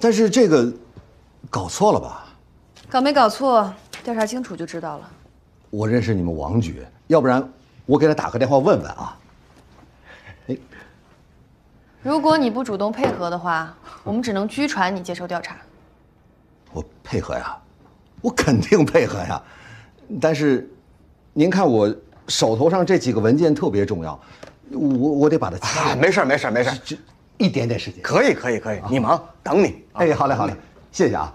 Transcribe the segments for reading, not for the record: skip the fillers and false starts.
但是这个搞错了吧？搞没搞错，调查清楚就知道了。我认识你们王局，要不然我给他打个电话问问啊。哎，如果你不主动配合的话，我们只能拘传你接受调查。我配合呀，我肯定配合呀。但是，您看我手头上这几个文件特别重要，我得把它掐了。没事没事没事，这一点点时间。可以，你忙，等你。哎，好嘞好嘞，谢谢啊，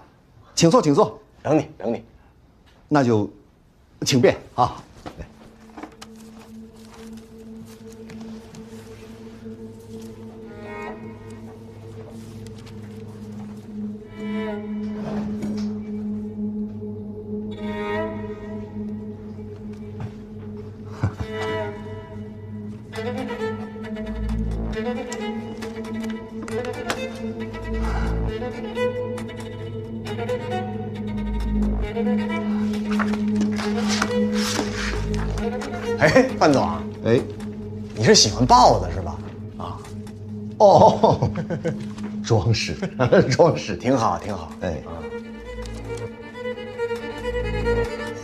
请坐请坐，等你。那就请便啊。哎，范总，哎，你是喜欢豹子是吧？啊，哦，装饰，装饰，挺好。哎，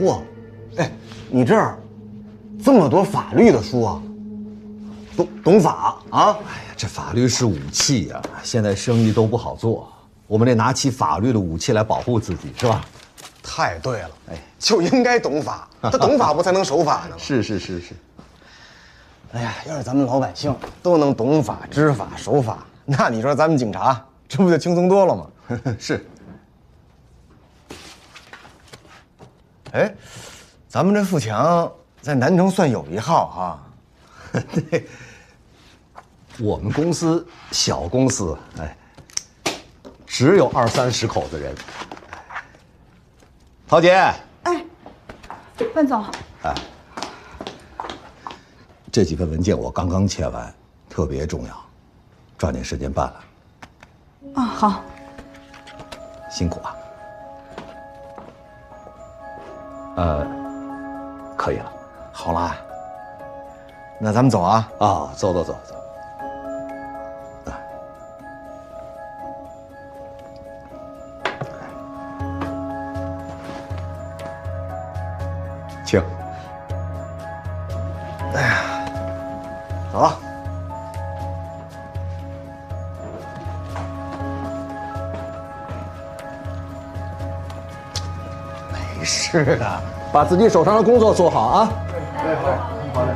嚯，哎，你这儿这么多法律的书啊，懂法啊？哎呀，这法律是武器呀，现在生意都不好做，我们得拿起法律的武器来保护自己，是吧？太对了，哎，就应该懂法，他懂法不才能守法呢吗？是。哎呀，要是咱们老百姓都能懂法、知法、守法，那你说咱们警察这不就轻松多了吗？是。哎，咱们这富强在南城算有一号哈。对，我们公司小公司，哎，只有20-30口子人。陶姐，哎，范总，这几份文件我刚刚签完，特别重要，抓紧时间办了。啊，好，辛苦啊。可以了。好啦，那咱们走啊。啊，走。请。走了。没事的，把自己手上的工作做好啊。哎，好嘞。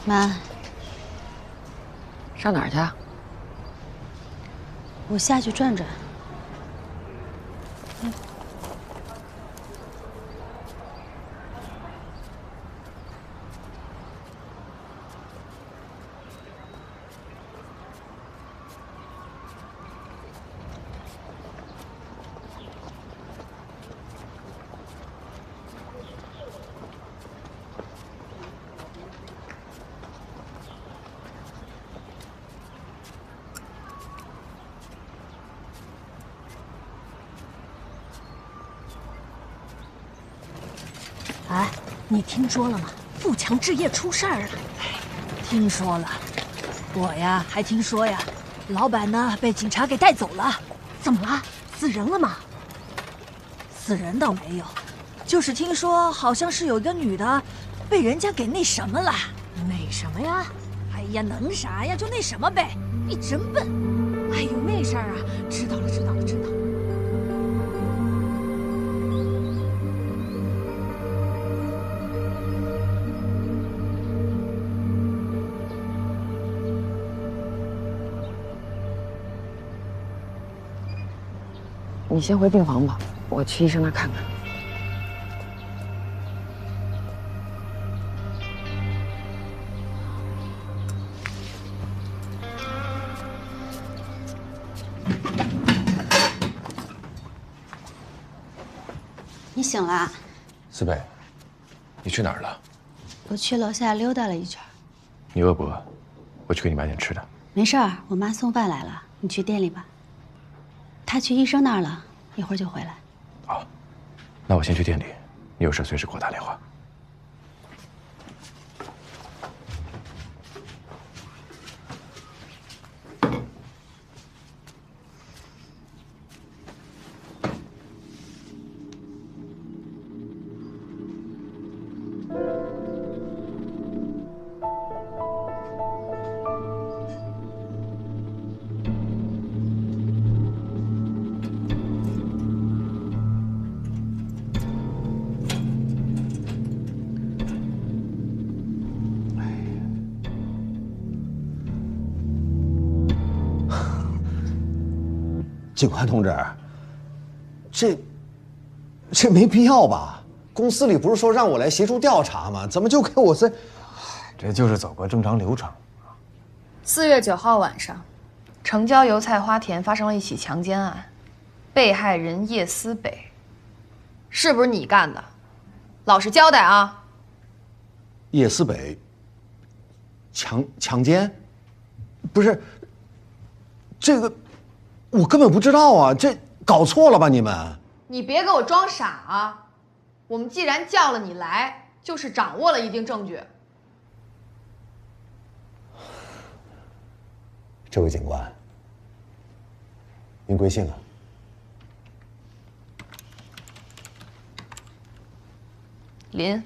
妈，上哪儿去啊？我下去转转。哎，你听说了吗？富强置业出事儿了。听说了，我呀还听说呀，老板呢被警察给带走了。怎么了？死人了吗？死人倒没有，就是听说好像是有一个女的，被人家给那什么了。那什么呀？哎呀，能啥呀？就那什么呗。你真笨。哎呦，那事儿啊，知道了，知道了，知道了。你先回病房吧，我去医生那儿看看。你醒了？思贝，你去哪儿了？我去楼下溜达了一圈。你饿不饿？我去给你买点吃的。没事儿，我妈送饭来了，你去店里吧。她去医生那儿了，一会儿就回来。好，那我先去店里，你有事随时给我打电话。警官同志，这没必要吧？公司里不是说让我来协助调查吗？怎么就给我这？这就是走个正常流程。4月9号晚上，城郊油菜花田发生了一起强奸案，被害人叶思北，是不是你干的？老实交代啊！叶思北强奸？不是，这个我根本不知道啊！这搞错了吧你们？你别给我装傻啊！我们既然叫了你来，就是掌握了一定证据。这位警官，您贵姓啊？林。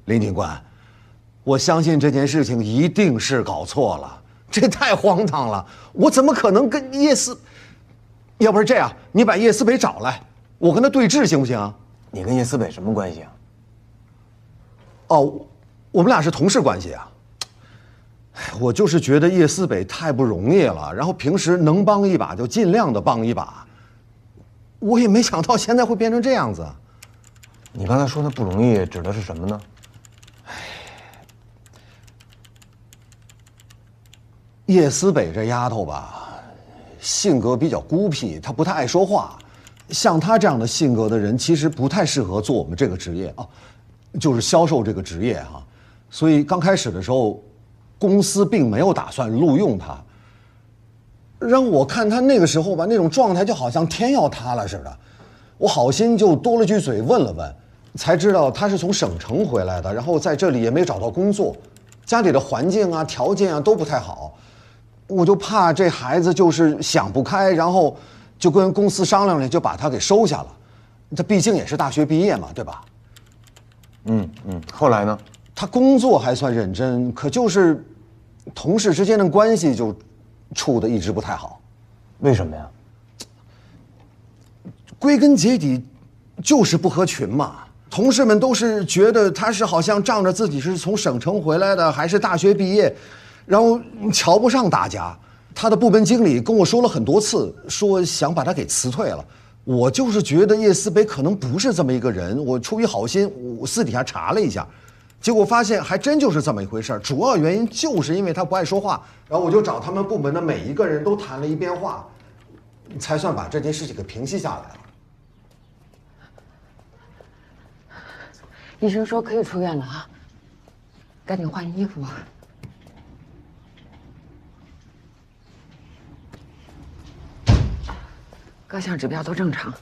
林警官，我相信这件事情一定是搞错了，这太荒唐了！我怎么可能跟叶思？要不是这样，你把叶思北找来，我跟他对质行不行？你跟叶思北什么关系啊？哦，我们俩是同事关系啊。我就是觉得叶思北太不容易了，然后平时能帮一把就尽量的帮一把，我也没想到现在会变成这样子。你刚才说的不容易指的是什么呢？叶思北这丫头吧，性格比较孤僻，她不太爱说话。像她这样的性格的人，其实不太适合做我们这个职业啊，就是销售这个职业哈。所以刚开始的时候，公司并没有打算录用她。让我看她那个时候吧，那种状态就好像天要塌了似的。我好心就多了句嘴问了问，才知道她是从省城回来的，然后在这里也没找到工作，家里的环境啊、条件啊都不太好。我就怕这孩子就是想不开，然后就跟公司商量着就把他给收下了。他毕竟也是大学毕业嘛，对吧？后来呢？他工作还算认真，可就是同事之间的关系就处得一直不太好。为什么呀？归根结底就是不合群嘛。同事们都是觉得他是好像仗着自己是从省城回来的，还是大学毕业，然后瞧不上大家。他的部门经理跟我说了很多次，说想把他给辞退了。我就是觉得叶思北可能不是这么一个人，我出于好心，我私底下查了一下，结果发现还真就是这么一回事。主要原因就是因为他不爱说话，然后我就找他们部门的每一个人都谈了一遍话，才算把这件事情给平息下来了。医生说可以出院了啊，赶紧换衣服吧。各项指标都正常，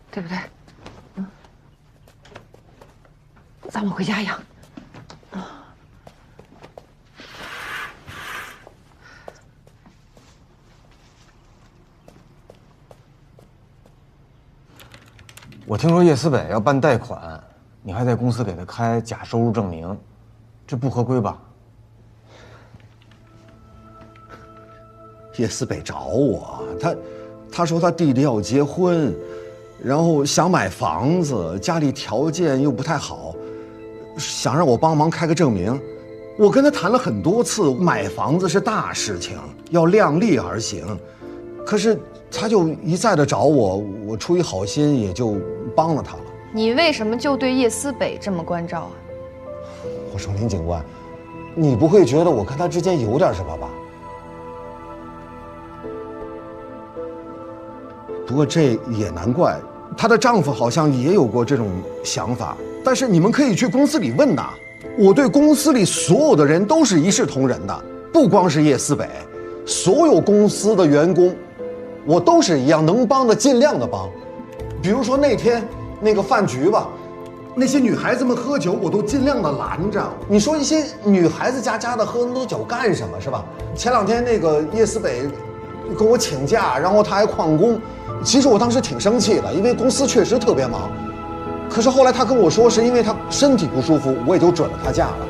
对不对？咱们回家养。我听说叶思北要办贷款，你还在公司给他开假收入证明，这不合规吧？叶思北找我，他说他弟弟要结婚，然后想买房子，家里条件又不太好，想让我帮忙开个证明。我跟他谈了很多次，买房子是大事情，要量力而行。可是他就一再的找我，我出于好心也就帮了他了。你为什么就对叶思北这么关照啊？我说林警官，你不会觉得我跟他之间有点什么吧？不过这也难怪，她的丈夫好像也有过这种想法。但是你们可以去公司里问呐，我对公司里所有的人都是一视同仁的，不光是叶思北，所有公司的员工，我都是一样，能帮的尽量的帮。比如说那天那个饭局吧，那些女孩子们喝酒，我都尽量的拦着。你说一些女孩子家的喝那么多酒干什么，是吧？前2天那个叶思北跟我请假，然后他还旷工。其实我当时挺生气的，因为公司确实特别忙。可是后来他跟我说，是因为他身体不舒服，我也就准了他假了。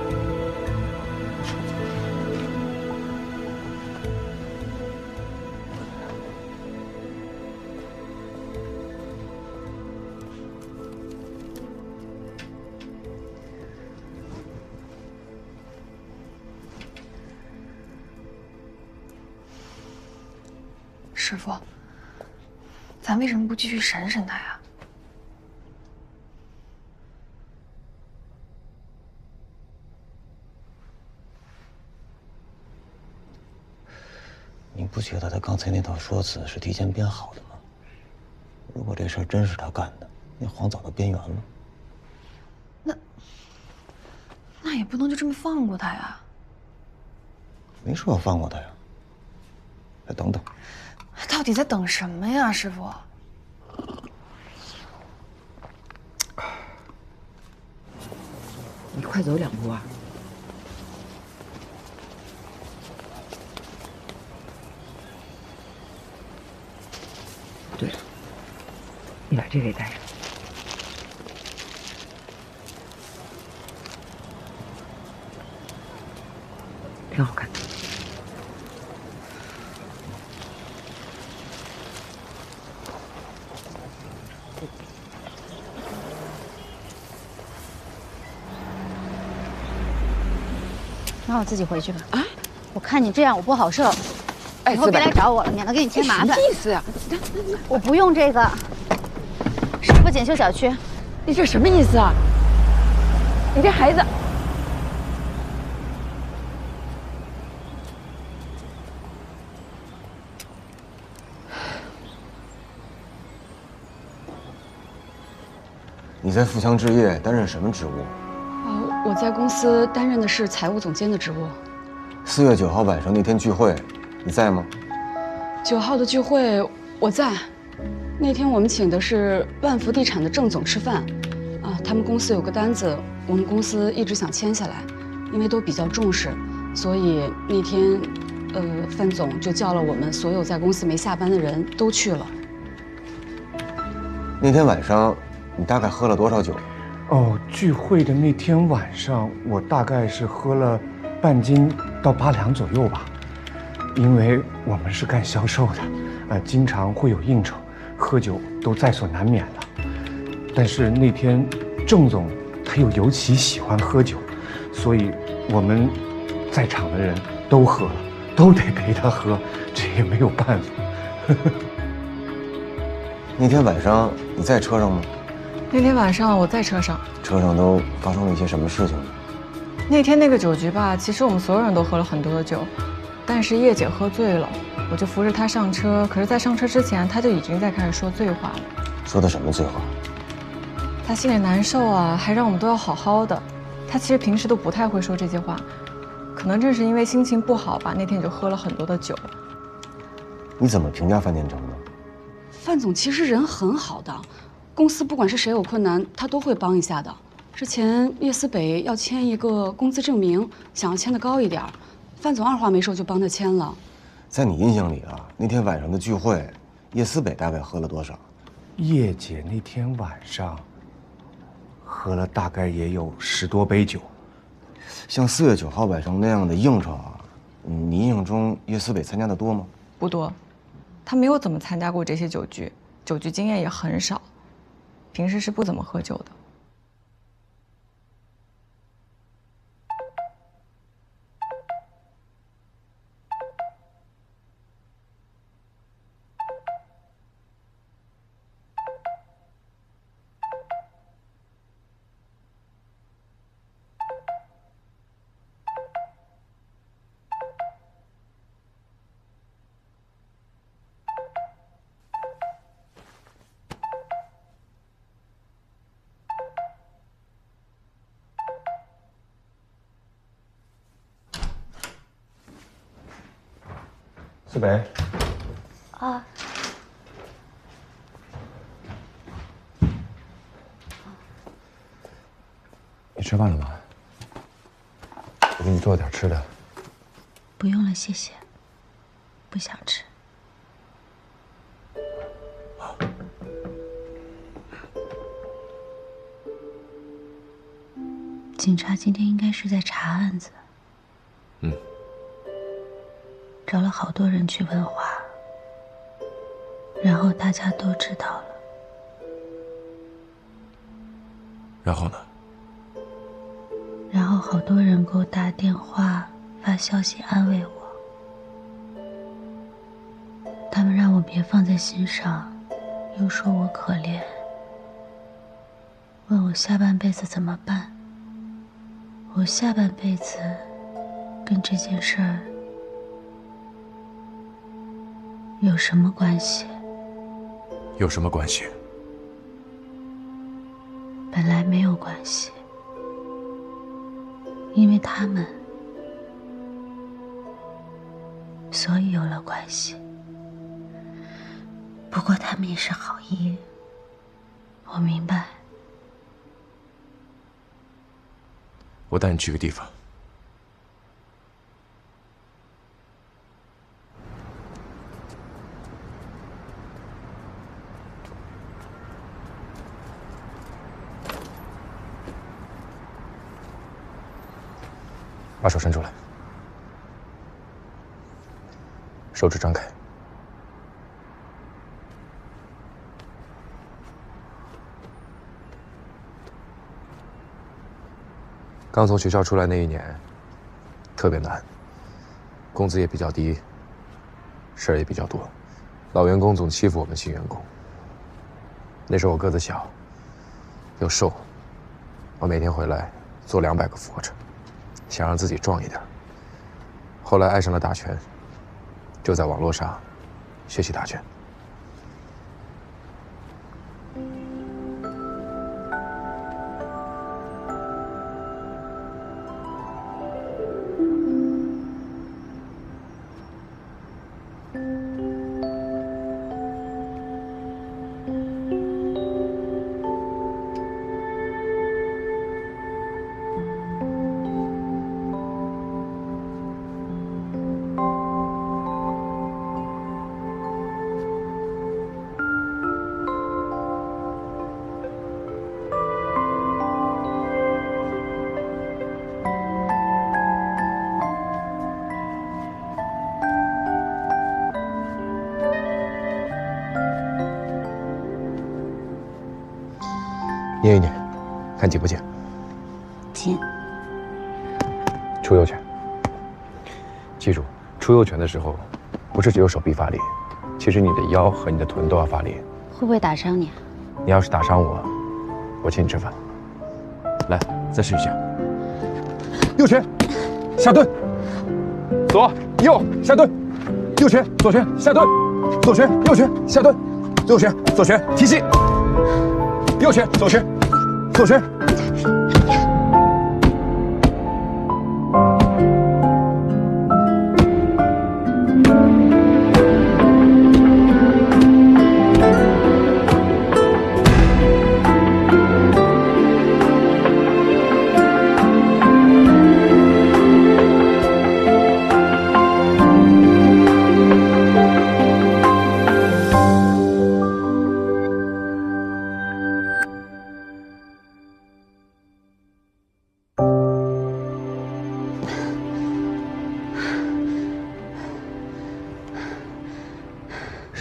师傅，咱为什么不继续审审他呀？你不觉得他刚才那套说辞是提前编好的吗？如果这事儿真是他干的，那黄早就边缘了。那也不能就这么放过他呀。没说要放过他呀。再等等。到底在等什么呀，师傅？你快走2步啊！对了，你把这个也带上，挺好看的。让我自己回去吧。啊，我看你这样我不好受，哎，以后别来找我了，免得给你添麻烦。什么意思呀？我不用这个。师傅，检修小区。你这什么意思啊？你这孩子，你在富强置业担任什么职务？我在公司担任的是财务总监的职务。4月9号晚上那天聚会，你在吗9号的聚会我在。那天我们请的是万福地产的郑总吃饭，他们公司有个单子，我们公司一直想签下来，因为都比较重视，所以那天，范总就叫了我们所有在公司没下班的人都去了。那天晚上，你大概喝了多少酒？哦，聚会的那天晚上，我大概是喝了半斤到8两左右吧，因为我们是干销售的，经常会有应酬，喝酒都在所难免了。但是那天郑总他又尤其喜欢喝酒，所以我们在场的人都喝了，都得陪他喝，这也没有办法。那天晚上你在车上吗？那天晚上我在车上，车上都发生了一些什么事情呢？那天那个酒局吧，其实我们所有人都喝了很多的酒，但是叶姐喝醉了，我就扶着她上车。可是，在上车之前，她就已经在开始说醉话了。说的什么醉话？她心里难受啊，还让我们都要好好的。她其实平时都不太会说这些话，可能正是因为心情不好吧，那天就喝了很多的酒。你怎么评价范建成呢？范总其实人很好的。公司不管是谁有困难，他都会帮一下的。之前叶思北要签一个工资证明，想要签得高一点，范总二话没说就帮他签了。在你印象里啊，那天晚上的聚会，叶思北大概喝了多少？叶姐那天晚上喝了大概也有10多杯酒。像4月9号晚上那样的应酬啊，你印象中叶思北参加的多吗？不多，他没有怎么参加过这些酒局，酒局经验也很少，平时是不怎么喝酒的。思北。啊。你吃饭了吗？我给你做点吃的。不用了，谢谢。不想吃。警察今天应该是在查案子。嗯。找了好多人去问话，然后大家都知道了。然后呢？然后好多人给我打电话、发消息安慰我，他们让我别放在心上，又说我可怜，问我下半辈子怎么办。我下半辈子跟这件事儿有什么关系？有什么关系？本来没有关系，因为他们，所以有了关系。不过他们也是好意，我明白。我带你去个地方。把手伸出来，手指张开。刚从学校出来那一年，特别难，工资也比较低，事儿也比较多，老员工总欺负我们新员工。那时候我个子小，又瘦，我每天回来做200个俯卧撑。想让自己壮一点。后来爱上了打拳，就在网络上学习打拳。捏一捏，看紧不紧？紧。出右拳。记住，出右拳的时候，不是只有手臂发力，其实你的腰和你的臀都要发力。会不会打伤你啊？你要是打伤我，我请你吃饭。来，再试一下。右拳，下蹲。左右下蹲，右拳左拳下蹲，左拳右拳下蹲，右拳左拳提膝。右拳，左拳，左拳。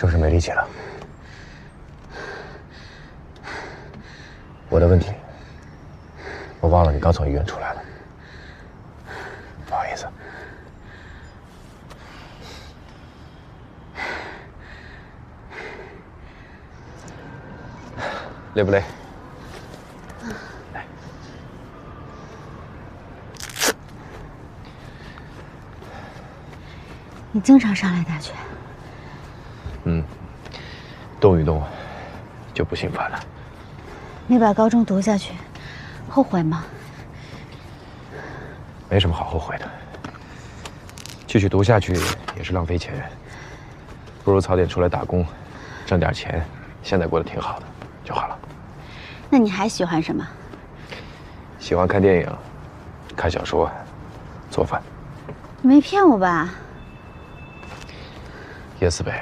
是不是没力气了？我的问题，我忘了你刚从医院出来了，不好意思。累不累？来，你经常上来打拳？动一动就不心烦了。你把高中读下去，后悔吗？没什么好后悔的，继续读下去也是浪费钱，不如早点出来打工，挣点钱，现在过得挺好的就好了。那你还喜欢什么？喜欢看电影，看小说，做饭。你没骗我吧？叶思北，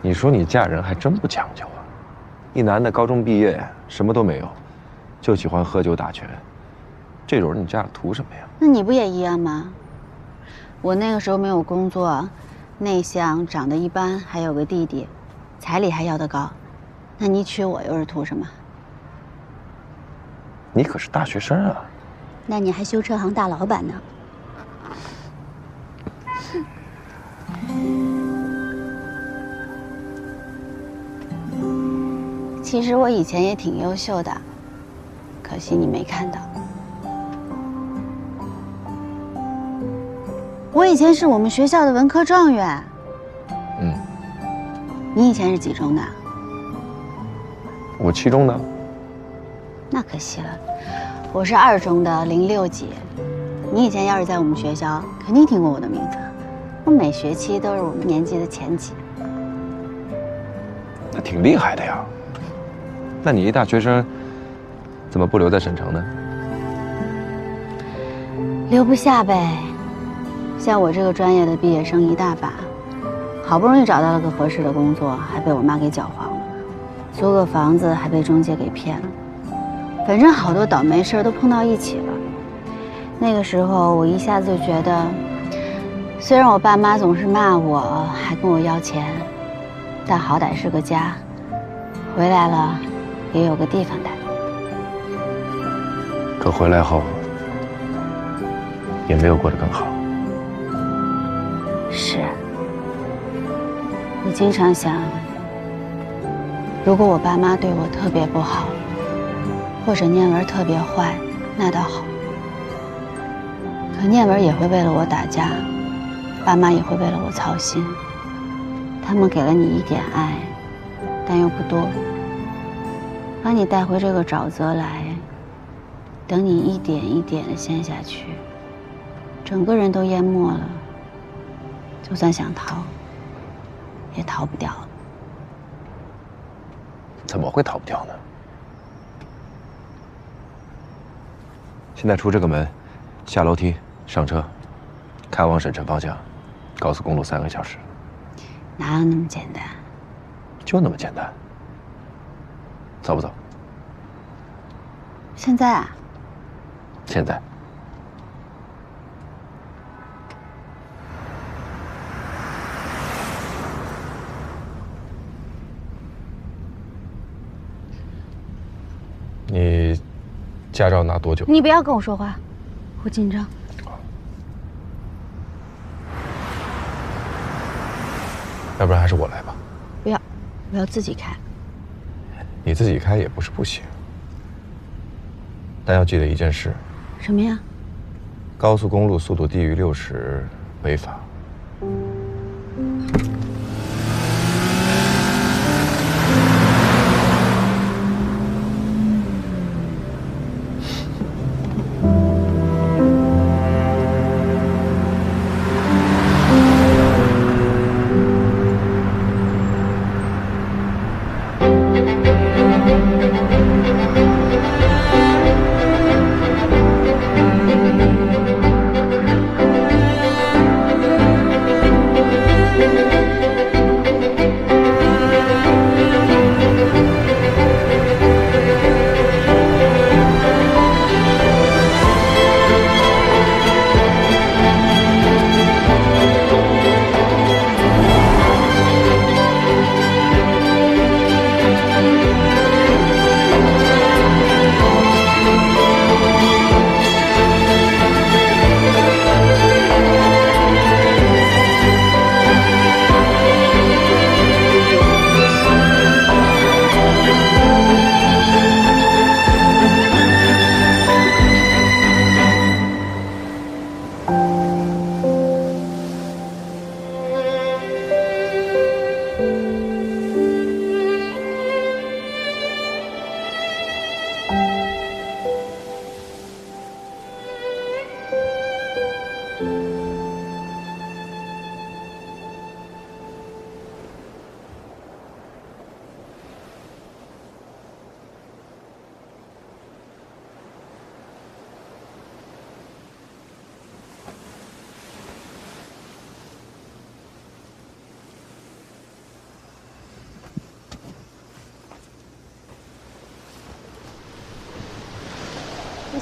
你说你嫁人还真不讲究啊！一男的高中毕业什么都没有，就喜欢喝酒打拳，这种人你嫁了图什么呀？那你不也一样吗？我那个时候没有工作，内向，长得一般，还有个弟弟，彩礼还要得高，那你娶我又是图什么？你可是大学生啊！那你还修车行大老板呢。其实我以前也挺优秀的，可惜你没看到。我以前是我们学校的文科状元。你以前是几中的？我7中的。那可惜了，我是2中的06级。你以前要是在我们学校，肯定听过我的名字。我每学期都是我们年级的前几。那挺厉害的呀。那你一大学生，怎么不留在省城呢？留不下呗。像我这个专业的毕业生一大把，好不容易找到了个合适的工作，还被我妈给搅黄了，租个房子还被中介给骗了。反正好多倒霉事儿都碰到一起了。那个时候我一下子就觉得，虽然我爸妈总是骂我，还跟我要钱，但好歹是个家，回来了也有个地方待。可回来后，也没有过得更好。是，我经常想，如果我爸妈对我特别不好，或者念文特别坏，那倒好。可念文也会为了我打架，爸妈也会为了我操心。他们给了你一点爱，但又不多，把你带回这个沼泽来，等你一点一点的陷下去，整个人都淹没了。就算想逃，也逃不掉了。怎么会逃不掉呢？现在出这个门，下楼梯，上车，开往省城方向，高速公路3个小时。哪有那么简单？就那么简单。走不走？现在啊？现在。你驾照拿多久？你不要跟我说话，我紧张。要不然还是我来吧。不要，我要自己开。你自己开也不是不行，但要记得一件事。什么呀？高速公路速度低于60违法。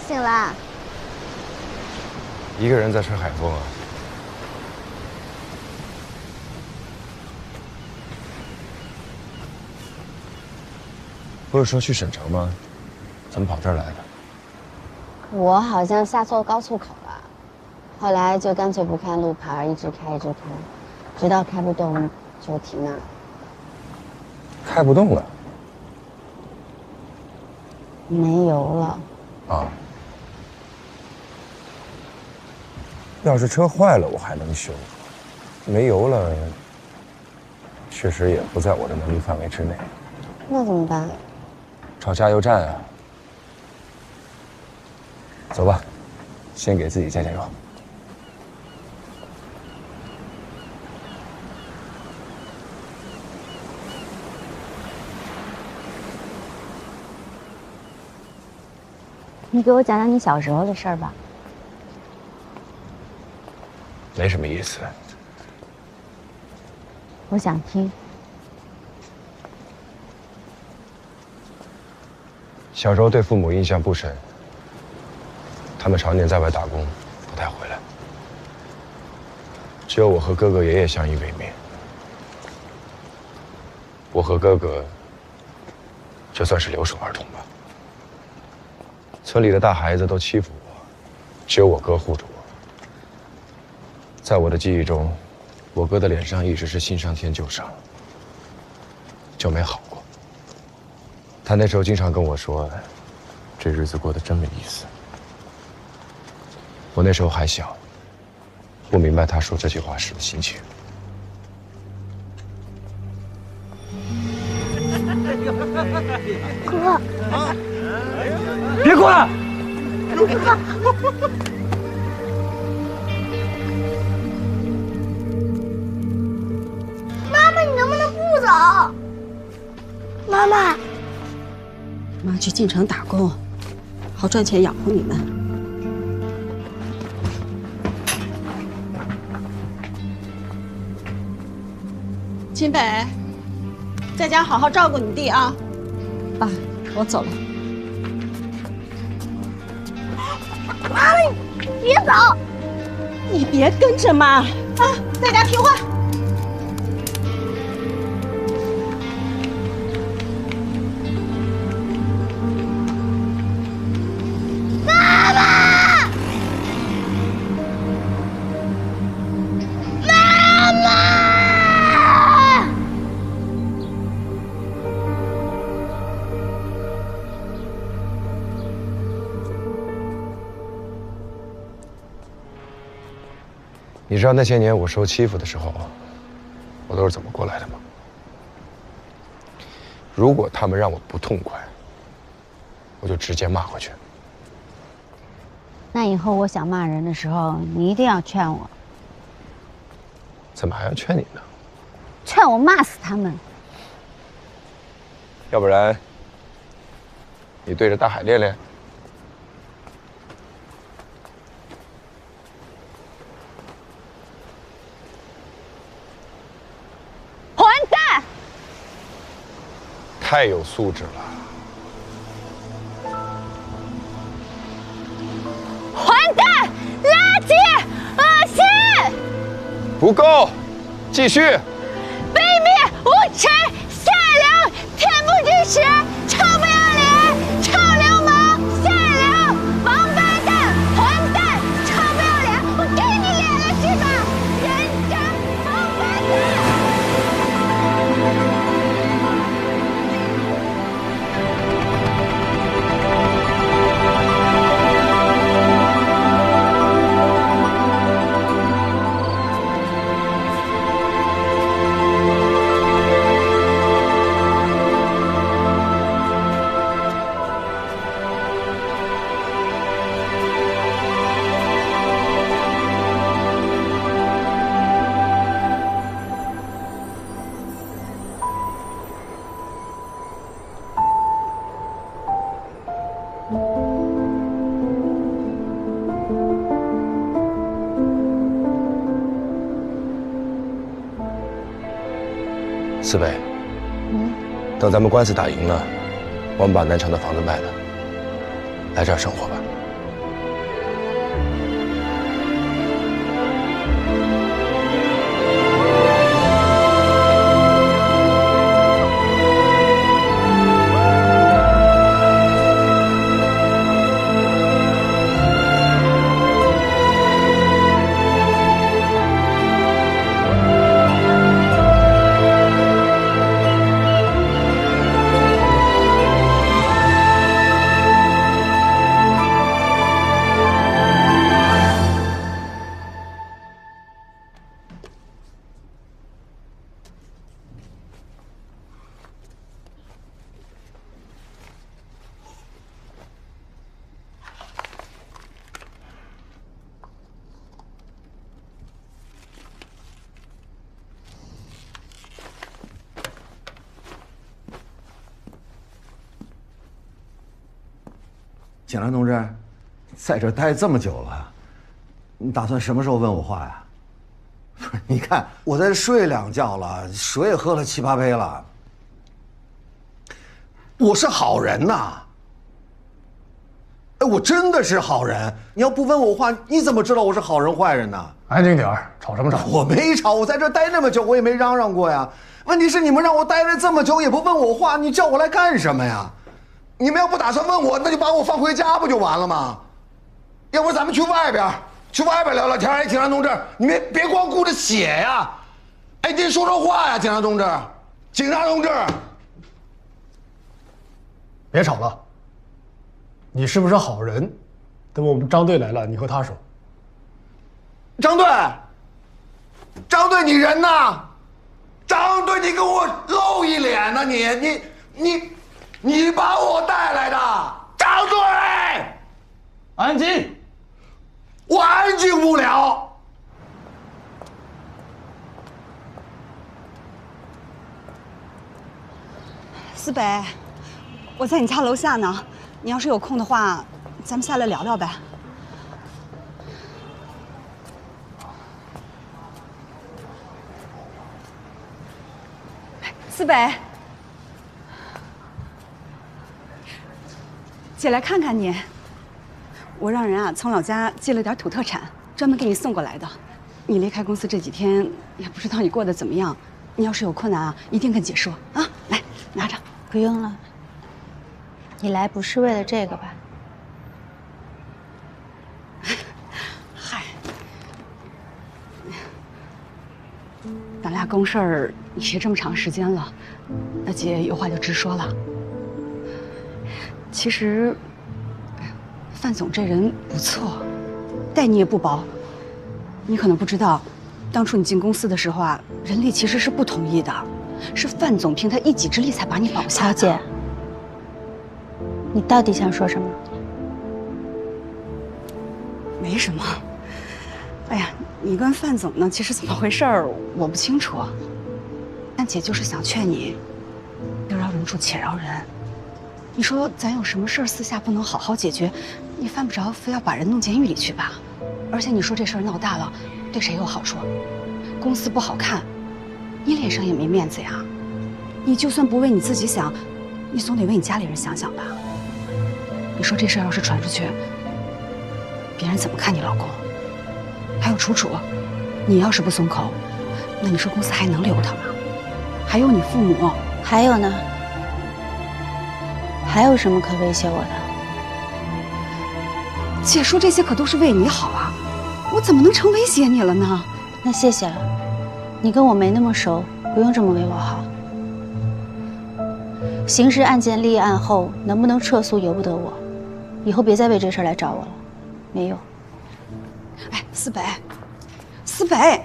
醒了？一个人在吹海风啊？不是说去省城吗？怎么跑这儿来的？我好像下错高速口了，后来就干脆不看路牌，一直开，直到开不动就停那儿。开不动了。没油了。啊。要是车坏了，我还能修；没油了，确实也不在我的能力范围之内。那怎么办？找加油站啊。走吧，先给自己加加油。你给我讲讲你小时候的事儿吧。没什么意思。我想听。小时候对父母印象不深，他们常年在外打工，不太回来。只有我和哥哥、爷爷相依为命。我和哥哥就算是留守儿童吧。村里的大孩子都欺负我，只有我哥护着我。在我的记忆中，我哥的脸上一直是新上天旧伤，就没好过。他那时候经常跟我说，这日子过得真没意思。我那时候还小，不明白他说这句话时的心情。哥，别过来！妈妈，你能不能不走？妈妈，妈去进城打工，好赚钱养活你们。秦北，在家好好照顾你弟啊。爸，我走了。妈妈，你别走！你别跟着妈啊，在家听话。你知道那些年我受欺负的时候，我都是怎么过来的吗？如果他们让我不痛快，我就直接骂回去。那以后我想骂人的时候，你一定要劝我，怎么还要劝你呢？劝我骂死他们。要不然，你对着大海练练。混蛋！太有素质了。混蛋！垃圾！恶心！不够，继续。卑鄙无耻！下流！恬不知耻！臭不要脸！臭流氓！下流！王八蛋！混蛋！臭不要脸！我给你脸了是吧？人渣！王八蛋！四北，等咱们官司打赢了，我们把南城的房子卖了，来这儿生活吧。警察同志，在这待这么久了，你打算什么时候问我话呀？不是，你看我在这睡2觉了，水也喝了7、8杯了。我是好人呐。哎，我真的是好人。你要不问我话，你怎么知道我是好人坏人呢？安静点儿，吵什么吵？我没吵，我在这待那么久，我也没嚷嚷过呀。问题是你们让我待了这么久，也不问我话，你叫我来干什么呀？你们要不打算问我，那就把我放回家不就完了吗？要不咱们去外边聊聊天。哎，警察同志，你们别光顾着写呀，哎，您说说话呀，警察同志，警察同志，别吵了。你是不是好人？等我们张队来了，你和他说。张队，你人呢？张队，你给我露一脸呢！你把我带来的，张队，安静。我安静不了。思北，我在你家楼下呢，你要是有空的话，咱们下来聊聊呗。思北，姐来看看你。我让人啊从老家寄了点土特产，专门给你送过来的。你离开公司这几天，也不知道你过得怎么样。你要是有困难啊，一定跟姐说啊。来，拿着。不用了。你来不是为了这个吧？嗨，咱俩共事儿也这么长时间了，那姐有话就直说了。其实，范总这人不错，待你也不薄。你可能不知道，当初你进公司的时候啊，人力其实是不同意的，是范总凭他一己之力才把你保下的。曹姐，你到底想说什么？没什么。哎呀，你跟范总呢，其实怎么回事儿我不清楚。但姐就是想劝你，要饶人处且饶人。你说咱有什么事儿私下不能好好解决，你犯不着非要把人弄监狱里去吧？而且你说这事儿闹大了，对谁有好处？公司不好看，你脸上也没面子呀。你就算不为你自己想，你总得为你家里人想想吧。你说这事儿要是传出去，别人怎么看你老公？还有楚楚，你要是不松口，那你说公司还能留他吗？还有你父母，还有呢？还有什么可威胁我的？姐说这些可都是为你好啊，我怎么能成威胁你了呢？那谢谢了，你跟我没那么熟，不用这么为我好。刑事案件立案后能不能撤诉由不得我，以后别再为这事儿来找我了，没用。哎，思北，思北。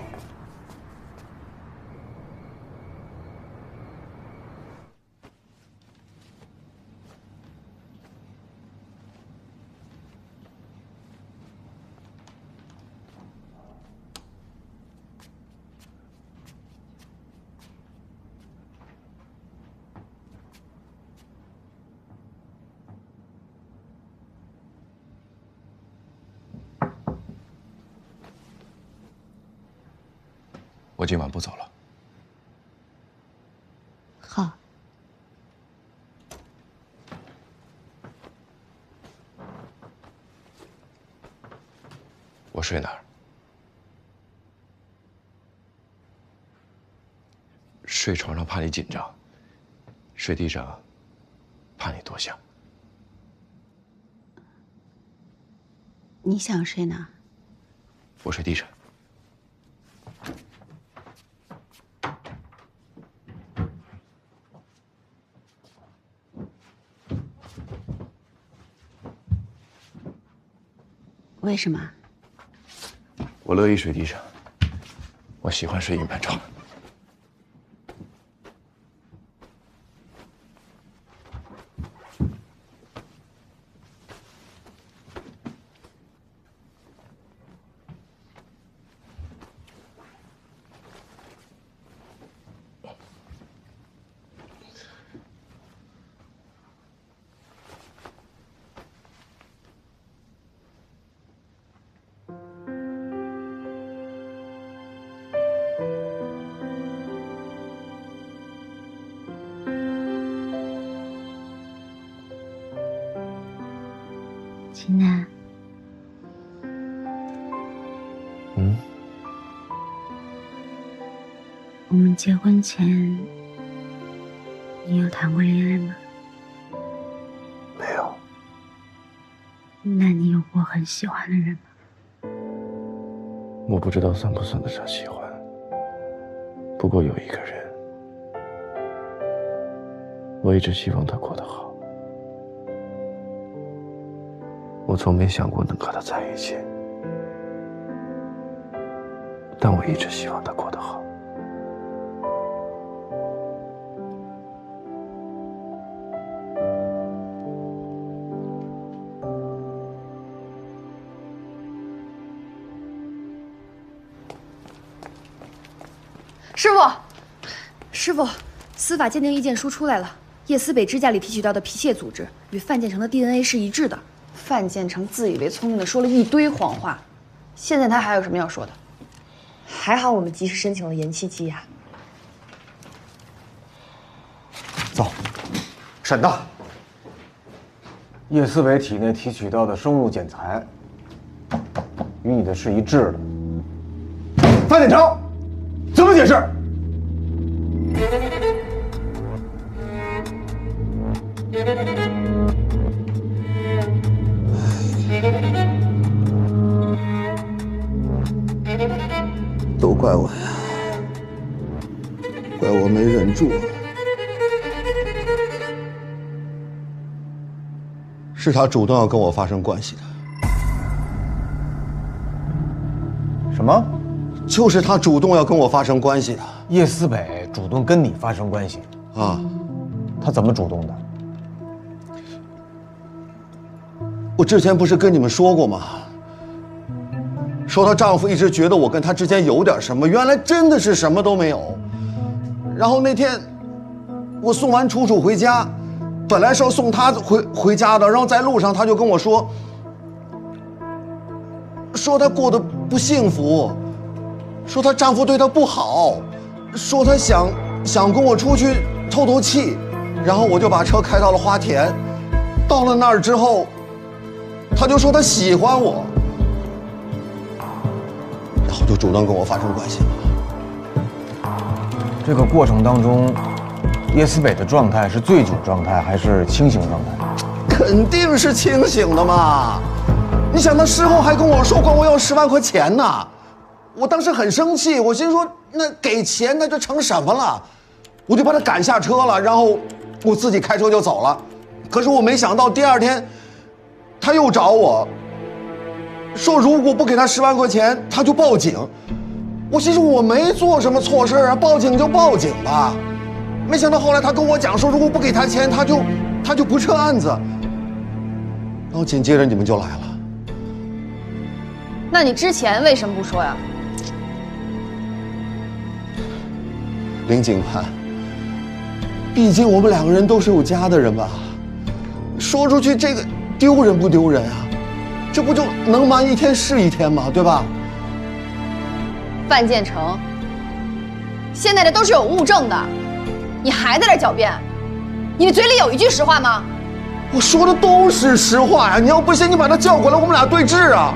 我今晚不走了。好。我睡哪儿？睡床上怕你紧张，睡地上怕你多想。你想睡哪？我睡地上。为什么？我乐意睡地上，我喜欢睡硬板床。秦南，我们结婚前，你有谈过恋爱吗？没有。那你有过很喜欢的人吗？我不知道算不算得上喜欢，不过有一个人，我一直希望他过得好。我从没想过能和他在一起，但我一直希望他过得好。师傅，司法鉴定意见书出来了，叶思北指甲里提取到的皮屑组织与范建成的 DNA 是一致的。范建成自以为聪明的说了一堆谎话，现在他还有什么要说的？还好我们及时申请了延期羁押。走，沈大。叶思北体内提取到的生物检材与你的是一致的。范建成，怎么解释？都怪我呀，怪我没忍住。是他主动要跟我发生关系的。什么？就是他主动要跟我发生关系的。叶思北主动跟你发生关系啊？他怎么主动的？我之前不是跟你们说过吗？说她丈夫一直觉得我跟她之间有点什么，原来真的是什么都没有。然后那天我送完楚楚回家，本来是要送她回家的，然后在路上她就跟我说她过得不幸福，说她丈夫对她不好，说她想跟我出去透透气，然后我就把车开到了花田。到了那儿之后，她就说她喜欢我，然后就主动跟我发生关系了。这个过程当中，叶思北的状态是醉酒状态还是清醒状态？肯定是清醒的嘛！你想，他事后还跟我说管我要10万块钱呢，我当时很生气，我心说那给钱那就成什么了？我就把他赶下车了，然后我自己开车就走了。可是我没想到第二天，他又找我，说如果不给他10万块钱，他就报警。我心说我没做什么错事啊，报警就报警吧。没想到后来他跟我讲说，如果不给他钱，他就不撤案子。然后紧接着你们就来了。那你之前为什么不说呀？林警官，毕竟我们2个人都是有家的人吧，说出去这个丢人不丢人啊？这不就能瞒一天是一天吗？对吧？范建成，现在这都是有物证的，你还在这狡辩？你嘴里有一句实话吗？我说的都是实话呀！你要不信，你把他叫过来，我们俩对质啊！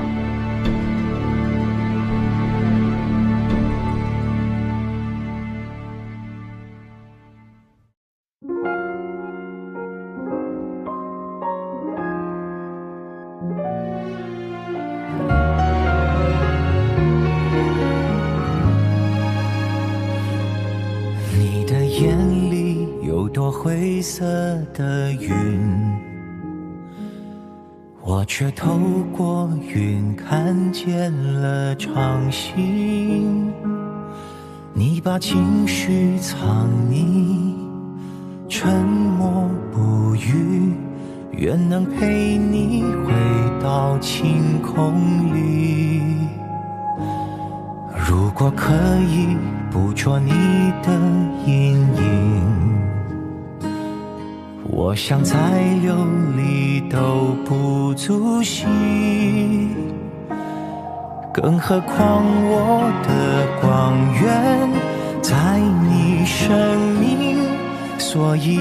你的眼里有朵灰色的云，我却透过云看见了长星。你把情绪藏匿，沉默不语，愿能陪你回到晴空里。如果可以捕捉你的阴影，我想再流离都不足惜，更何况我的光源在你生命，所以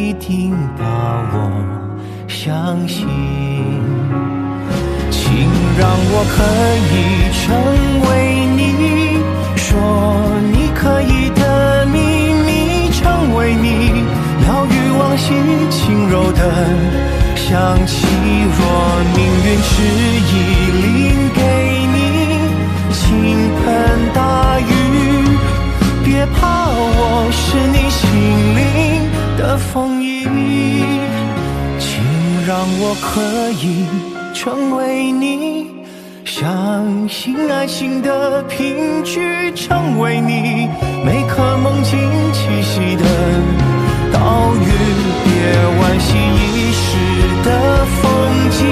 一定把我相信。让我可以成为你说你可以的秘密，成为你疗愈往昔轻柔的香气。若命运执意临给你倾盆大雨，别怕，我是你心灵的风衣。请让我可以成为你相信爱情的凭据，成为你每颗梦境栖息的岛屿。别惋惜一时的风景，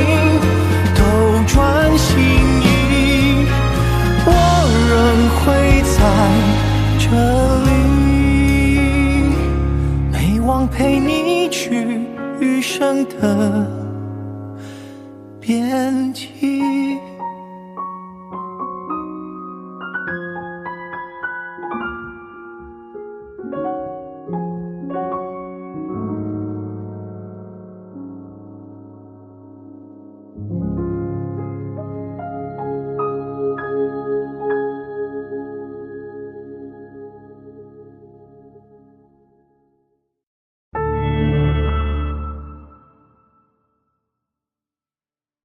斗转星移，我仍会在这里，每晚陪你去余生的边际。